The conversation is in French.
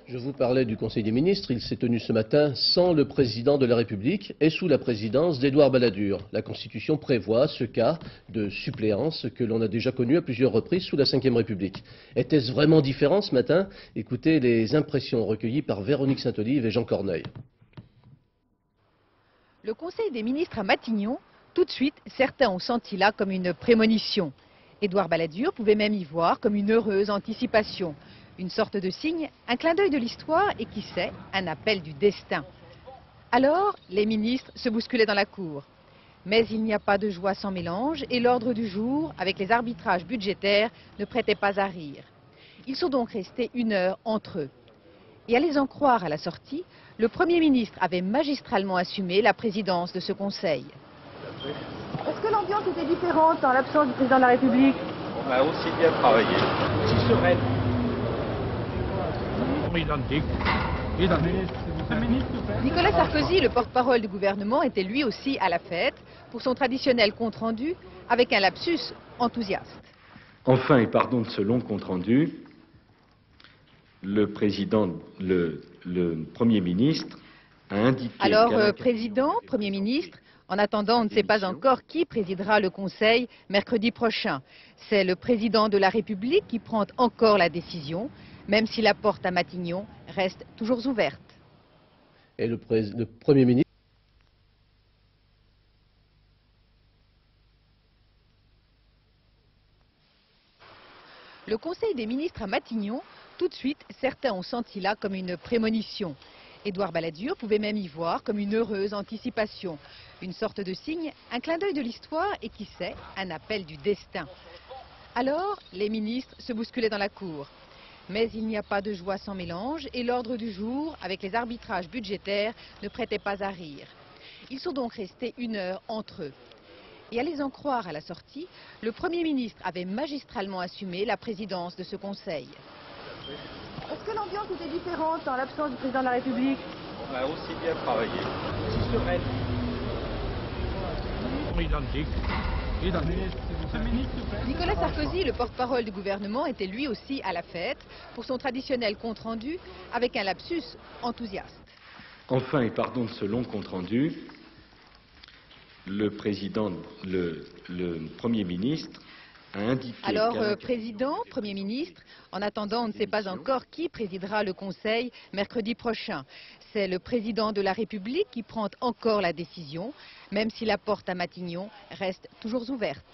Je vous parlais du Conseil des ministres. Il s'est tenu ce matin sans le président de la République et sous la présidence d'Édouard Balladur. La Constitution prévoit ce cas de suppléance que l'on a déjà connu à plusieurs reprises sous la Ve République. Était-ce vraiment différent ce matin? Écoutez les impressions recueillies par Véronique Saint-Olive et Jean Corneille. Le Conseil des ministres à Matignon, tout de suite, certains ont senti là comme une prémonition. Édouard Balladur pouvait même y voir comme une heureuse anticipation. Une sorte de signe, un clin d'œil de l'histoire et qui sait, un appel du destin. Alors, les ministres se bousculaient dans la cour. Mais il n'y a pas de joie sans mélange et l'ordre du jour, avec les arbitrages budgétaires, ne prêtait pas à rire. Ils sont donc restés 1 heure entre eux. Et à les en croire à la sortie, le Premier ministre avait magistralement assumé la présidence de ce Conseil. Est-ce que l'ambiance était différente en l'absence du président de la République? On a aussi bien travaillé. Si sereine. Nicolas Sarkozy, le porte-parole du gouvernement, était lui aussi à la fête pour son traditionnel compte-rendu avec un lapsus enthousiaste. Enfin, et pardon de ce long compte-rendu, le Premier ministre a indiqué... Alors, Président, Premier ministre, en attendant, on ne sait pas encore qui présidera le Conseil mercredi prochain. C'est le président de la République qui prend encore la décision, même si la porte à Matignon reste toujours ouverte. Et le Premier ministre... Le Conseil des ministres à Matignon, tout de suite, certains ont senti là comme une prémonition. Édouard Balladur pouvait même y voir comme une heureuse anticipation. Une sorte de signe, un clin d'œil de l'histoire et qui sait, un appel du destin. Alors, les ministres se bousculaient dans la cour. Mais il n'y a pas de joie sans mélange et l'ordre du jour, avec les arbitrages budgétaires, ne prêtait pas à rire. Ils sont donc restés 1 heure entre eux. Et à les en croire à la sortie, le Premier ministre avait magistralement assumé la présidence de ce Conseil. Est-ce que l'ambiance était différente en l'absence du président de la République? On a aussi bien travaillé. Si sereine. Nicolas Sarkozy, le porte-parole du gouvernement, était lui aussi à la fête pour son traditionnel compte-rendu avec un lapsus enthousiaste. Enfin, et pardon de ce long compte-rendu, le Premier ministre a indiqué... Alors, Président, Premier ministre, en attendant, on ne sait pas encore qui présidera le Conseil mercredi prochain. C'est le président de la République qui prend encore la décision, même si la porte à Matignon reste toujours ouverte.